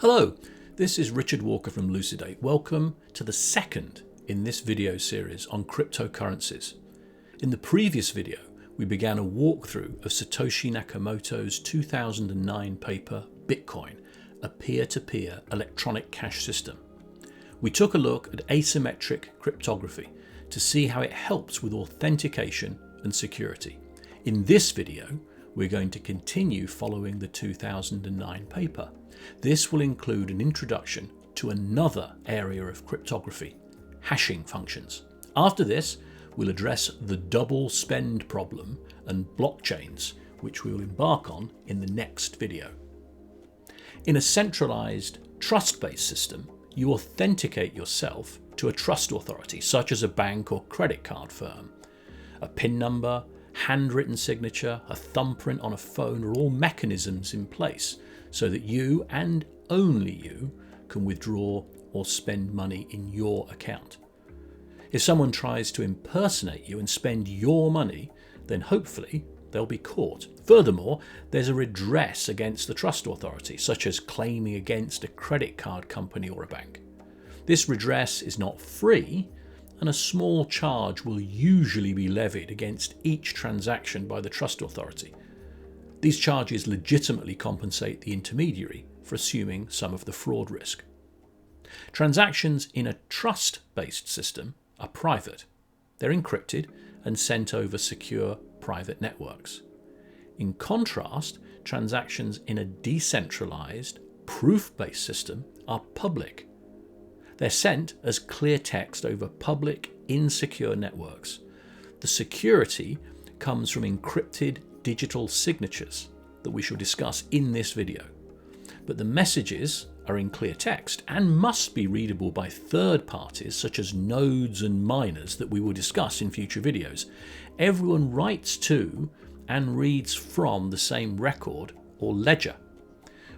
Hello, this is Richard Walker from Lucidate. Welcome to the second in this video series on cryptocurrencies. In the previous video, we began a walkthrough of Satoshi Nakamoto's 2009 paper, Bitcoin, a peer-to-peer electronic cash system. We took a look at asymmetric cryptography to see how it helps with authentication and security. In this video, we're going to continue following the 2009 paper. This will include an introduction to another area of cryptography, hashing functions. After this, we'll address the double spend problem and blockchains, which we will embark on in the next video. In a centralized, trust-based system, you authenticate yourself to a trust authority, such as a bank or credit card firm. A PIN number, handwritten signature, a thumbprint on a phone are all mechanisms in place so that you and only you can withdraw or spend money in your account. If someone tries to impersonate you and spend your money, then hopefully they'll be caught. Furthermore, there's a redress against the trust authority, such as claiming against a credit card company or a bank. This redress is not free, and a small charge will usually be levied against each transaction by the trust authority. These charges legitimately compensate the intermediary for assuming some of the fraud risk. Transactions in a trust-based system are private. They're encrypted and sent over secure private networks. In contrast, transactions in a decentralized, proof-based system are public. They're sent as clear text over public, insecure networks. The security comes from encrypted digital signatures that we shall discuss in this video. But the messages are in clear text and must be readable by third parties such as nodes and miners that we will discuss in future videos. Everyone writes to and reads from the same record or ledger.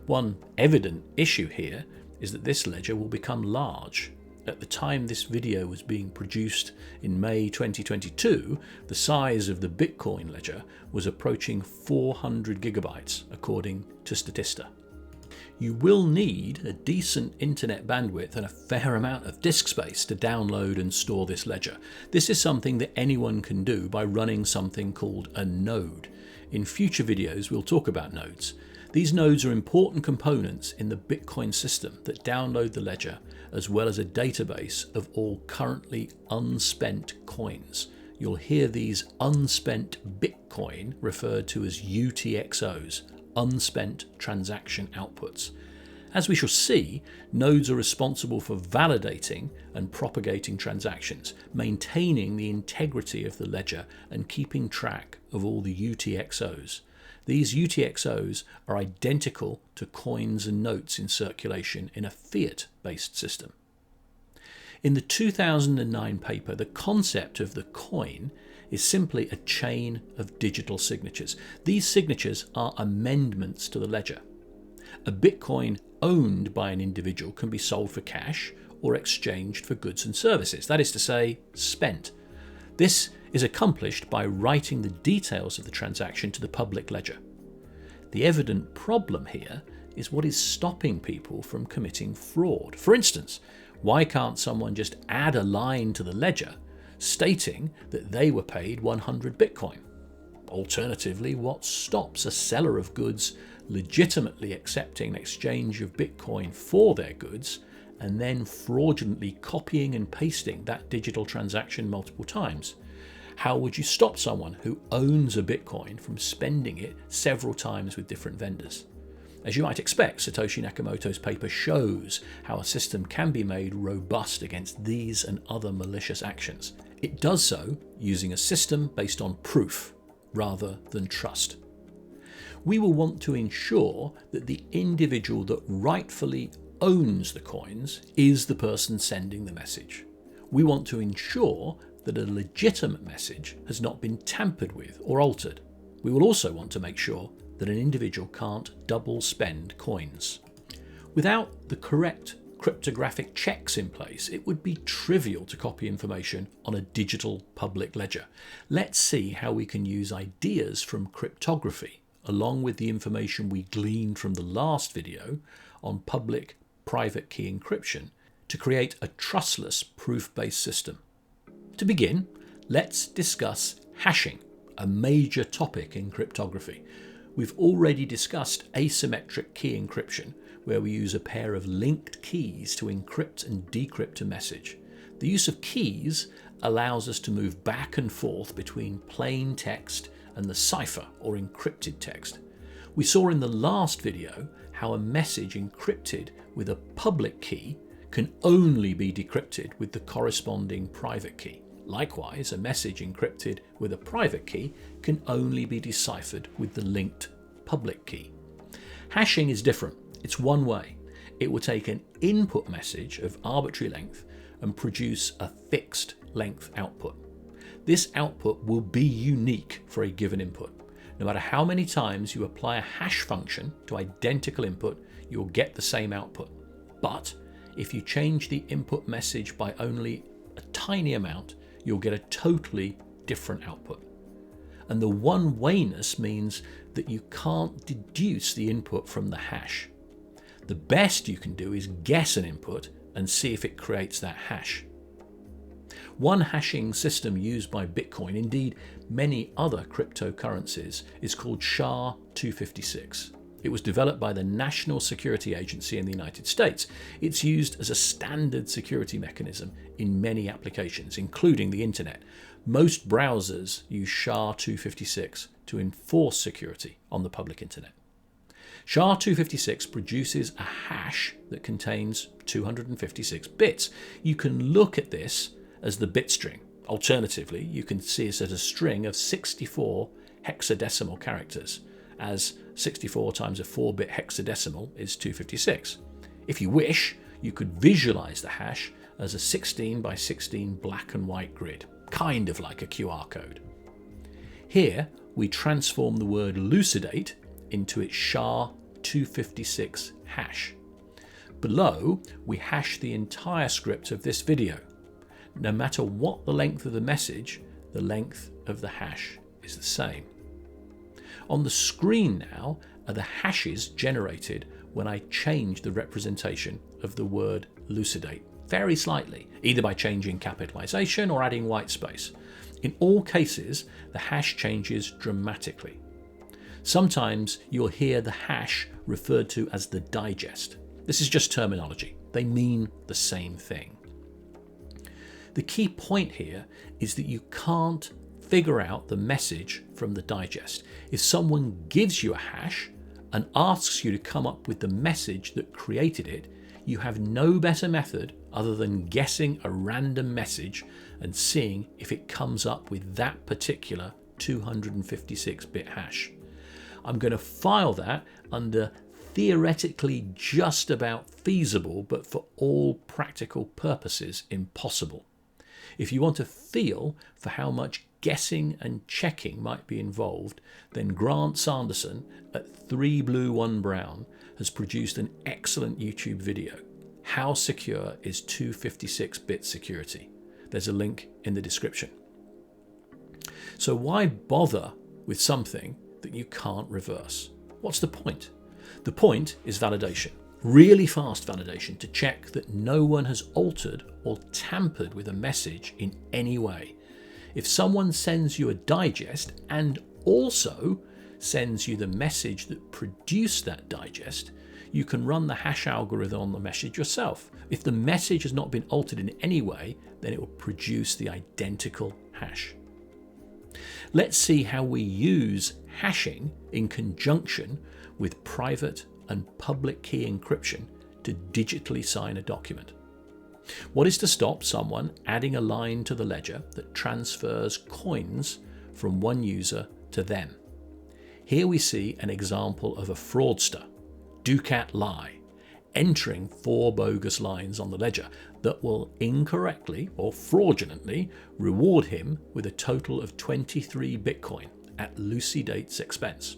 One evident issue here is that this ledger will become large. At the time this video was being produced in May 2022, the size of the Bitcoin ledger was approaching 400 gigabytes, according to Statista. You will need a decent internet bandwidth and a fair amount of disk space to download and store this ledger. This is something that anyone can do by running something called a node. In future videos, we'll talk about nodes. These nodes are important components in the Bitcoin system that download the ledger, as well as a database of all currently unspent coins. You'll hear these unspent Bitcoin referred to as UTXOs, unspent transaction outputs. As we shall see, nodes are responsible for validating and propagating transactions, maintaining the integrity of the ledger and keeping track of all the UTXOs. These UTXOs are identical to coins and notes in circulation in a fiat-based system. In the 2009 paper, the concept of the coin is simply a chain of digital signatures. These signatures are amendments to the ledger. A Bitcoin owned by an individual can be sold for cash or exchanged for goods and services, that is to say, spent. This is accomplished by writing the details of the transaction to the public ledger. The evident problem here is what is stopping people from committing fraud. For instance, why can't someone just add a line to the ledger stating that they were paid 100 Bitcoin? Alternatively, what stops a seller of goods legitimately accepting an exchange of Bitcoin for their goods and then fraudulently copying and pasting that digital transaction multiple times? How would you stop someone who owns a Bitcoin from spending it several times with different vendors? As you might expect, Satoshi Nakamoto's paper shows how a system can be made robust against these and other malicious actions. It does so using a system based on proof rather than trust. We will want to ensure that the individual that rightfully owns the coins is the person sending the message. We want to ensure that a legitimate message has not been tampered with or altered. We will also want to make sure that an individual can't double spend coins. Without the correct cryptographic checks in place, it would be trivial to copy information on a digital public ledger. Let's see how we can use ideas from cryptography, along with the information we gleaned from the last video, on public-private key encryption to create a trustless proof-based system. To begin, let's discuss hashing, a major topic in cryptography. We've already discussed asymmetric key encryption, where we use a pair of linked keys to encrypt and decrypt a message. The use of keys allows us to move back and forth between plain text and the cipher or encrypted text. We saw in the last video how a message encrypted with a public key can only be decrypted with the corresponding private key. Likewise, a message encrypted with a private key can only be deciphered with the linked public key. Hashing is different. It's one way. It will take an input message of arbitrary length and produce a fixed length output. This output will be unique for a given input. No matter how many times you apply a hash function to identical input, you'll get the same output. But if you change the input message by only a tiny amount, you'll get a totally different output. And the one-wayness means that you can't deduce the input from the hash. The best you can do is guess an input and see if it creates that hash. One hashing system used by Bitcoin, indeed many other cryptocurrencies, is called SHA-256. It was developed by the National Security Agency in the United States. It's used as a standard security mechanism in many applications, including the internet. Most browsers use SHA-256 to enforce security on the public internet. SHA-256 produces a hash that contains 256 bits. You can look at this as the bit string. Alternatively, you can see it as a string of 64 hexadecimal characters, as 64 times a 4-bit hexadecimal is 256. If you wish, you could visualize the hash as a 16 by 16 black and white grid, kind of like a QR code. Here, we transform the word elucidate into its SHA-256 hash. Below, we hash the entire script of this video. No matter what the length of the message, the length of the hash is the same. On the screen now are the hashes generated when I change the representation of the word elucidate very slightly, either by changing capitalization or adding white space. In all cases, the hash changes dramatically. Sometimes you'll hear the hash referred to as the digest. This is just terminology. They mean the same thing. The key point here is that you can't figure out the message from the digest. If someone gives you a hash and asks you to come up with the message that created it, you have no better method other than guessing a random message and seeing if it comes up with that particular 256-bit hash. I'm going to file that under theoretically just about feasible, but for all practical purposes impossible. If you want a feel for how much guessing and checking might be involved, then Grant Sanderson at 3Blue1Brown has produced an excellent YouTube video, How Secure is 256-bit Security? There's a link in the description. So why bother with something that you can't reverse? What's the point? The point is validation. Really fast validation to check that no one has altered or tampered with a message in any way. If someone sends you a digest and also sends you the message that produced that digest, you can run the hash algorithm on the message yourself. If the message has not been altered in any way, then it will produce the identical hash. Let's see how we use hashing in conjunction with private and public key encryption to digitally sign a document. What is to stop someone adding a line to the ledger that transfers coins from one user to them? Here we see an example of a fraudster, Ducat Lie, entering 4 bogus lines on the ledger that will incorrectly or fraudulently reward him with a total of 23 Bitcoin at Lucidate's expense.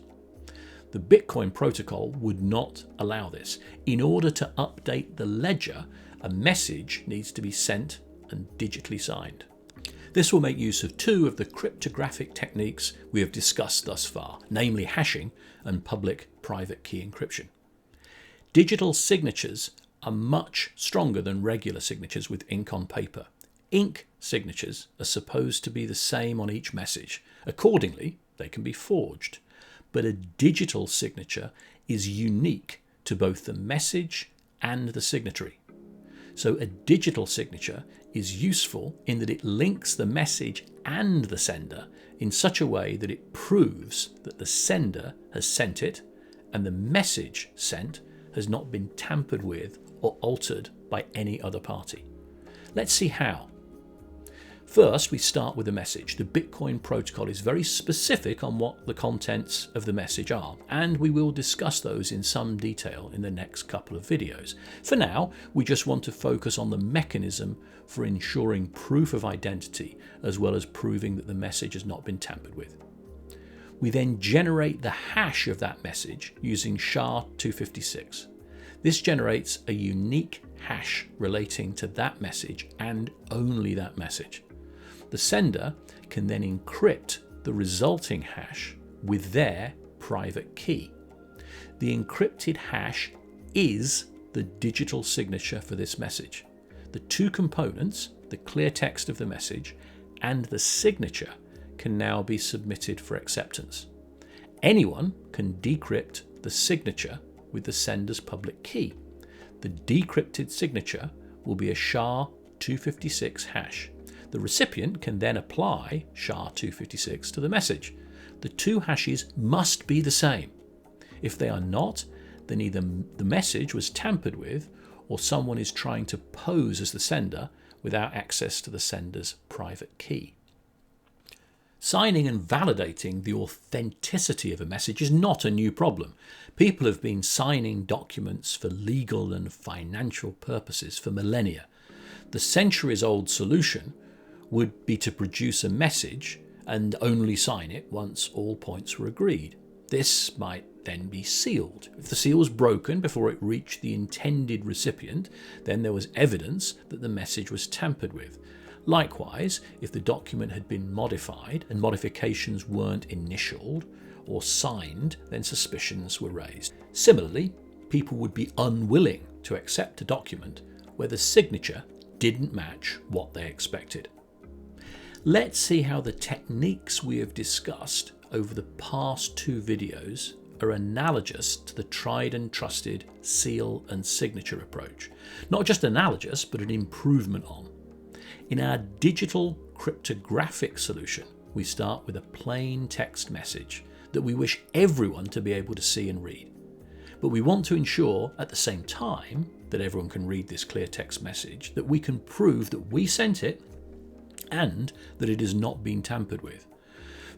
The Bitcoin protocol would not allow this. In order to update the ledger, a message needs to be sent and digitally signed. This will make use of 2 of the cryptographic techniques we have discussed thus far, namely hashing and public-private key encryption. Digital signatures are much stronger than regular signatures with ink on paper. Ink signatures are supposed to be the same on each message. Accordingly, they can be forged. But a digital signature is unique to both the message and the signatory. So a digital signature is useful in that it links the message and the sender in such a way that it proves that the sender has sent it and the message sent has not been tampered with or altered by any other party. Let's see how. First, we start with the message. The Bitcoin protocol is very specific on what the contents of the message are, and we will discuss those in some detail in the next couple of videos. For now, we just want to focus on the mechanism for ensuring proof of identity, as well as proving that the message has not been tampered with. We then generate the hash of that message using SHA-256. This generates a unique hash relating to that message and only that message. The sender can then encrypt the resulting hash with their private key. The encrypted hash is the digital signature for this message. The two components, the clear text of the message and the signature, can now be submitted for acceptance. Anyone can decrypt the signature with the sender's public key. The decrypted signature will be a SHA-256 hash. The recipient can then apply SHA-256 to the message. The two hashes must be the same. If they are not, then either the message was tampered with or someone is trying to pose as the sender without access to the sender's private key. Signing and validating the authenticity of a message is not a new problem. People have been signing documents for legal and financial purposes for millennia. The centuries-old solution would be to produce a message and only sign it once all points were agreed. This might then be sealed. If the seal was broken before it reached the intended recipient, then there was evidence that the message was tampered with. Likewise, if the document had been modified and modifications weren't initialed or signed, then suspicions were raised. Similarly, people would be unwilling to accept a document where the signature didn't match what they expected. Let's see how the techniques we have discussed over the past two videos are analogous to the tried and trusted seal and signature approach. Not just analogous, but an improvement on. In our digital cryptographic solution, we start with a plain text message that we wish everyone to be able to see and read. But we want to ensure at the same time that everyone can read this clear text message, that we can prove that we sent it and that it has not been tampered with.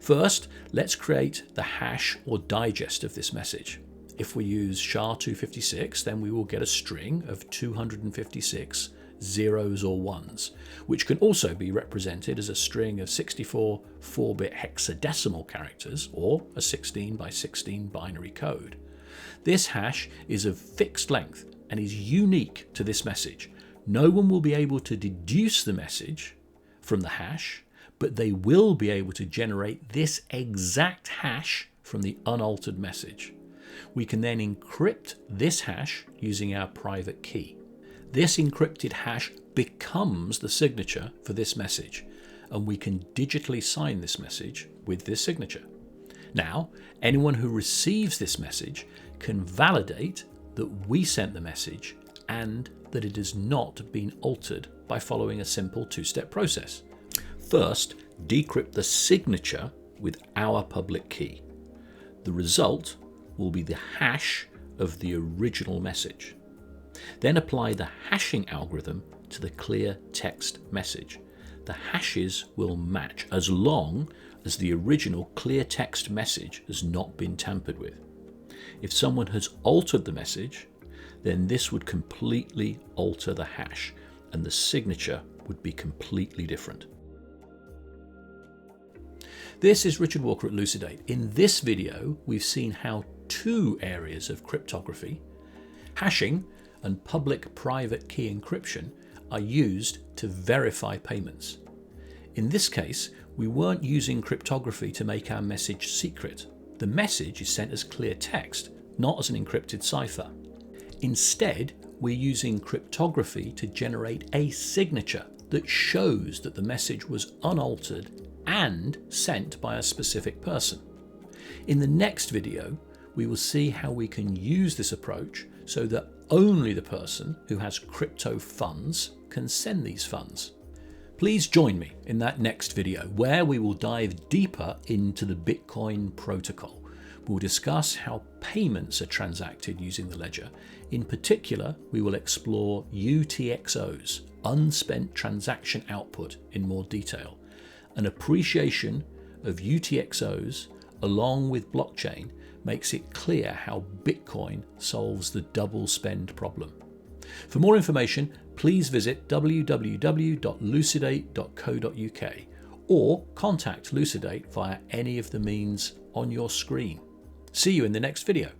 First, let's create the hash or digest of this message. If we use SHA-256, then we will get a string of 256 zeros or ones, which can also be represented as a string of 64 4-bit hexadecimal characters or a 16 by 16 binary code. This hash is of fixed length and is unique to this message. No one will be able to deduce the message from the hash, but they will be able to generate this exact hash from the unaltered message. We can then encrypt this hash using our private key. This encrypted hash becomes the signature for this message, and we can digitally sign this message with this signature. Now, anyone who receives this message can validate that we sent the message and that it has not been altered by following a simple two-step process. First, decrypt the signature with our public key. The result will be the hash of the original message. Then apply the hashing algorithm to the clear text message. The hashes will match as long as the original clear text message has not been tampered with. If someone has altered the message, then this would completely alter the hash and the signature would be completely different. This is Richard Walker at Lucidate. In this video, we've seen how two areas of cryptography, hashing and public-private key encryption, are used to verify payments. In this case, we weren't using cryptography to make our message secret. The message is sent as clear text, not as an encrypted cipher. Instead, we're using cryptography to generate a signature that shows that the message was unaltered and sent by a specific person. In the next video, we will see how we can use this approach so that only the person who has crypto funds can send these funds. Please join me in that next video where we will dive deeper into the Bitcoin protocol. We'll discuss how payments are transacted using the ledger. In particular, we will explore UTXOs, unspent transaction output, in more detail. An appreciation of UTXOs along with blockchain makes it clear how Bitcoin solves the double spend problem. For more information, please visit www.lucidate.co.uk or contact Lucidate via any of the means on your screen. See you in the next video.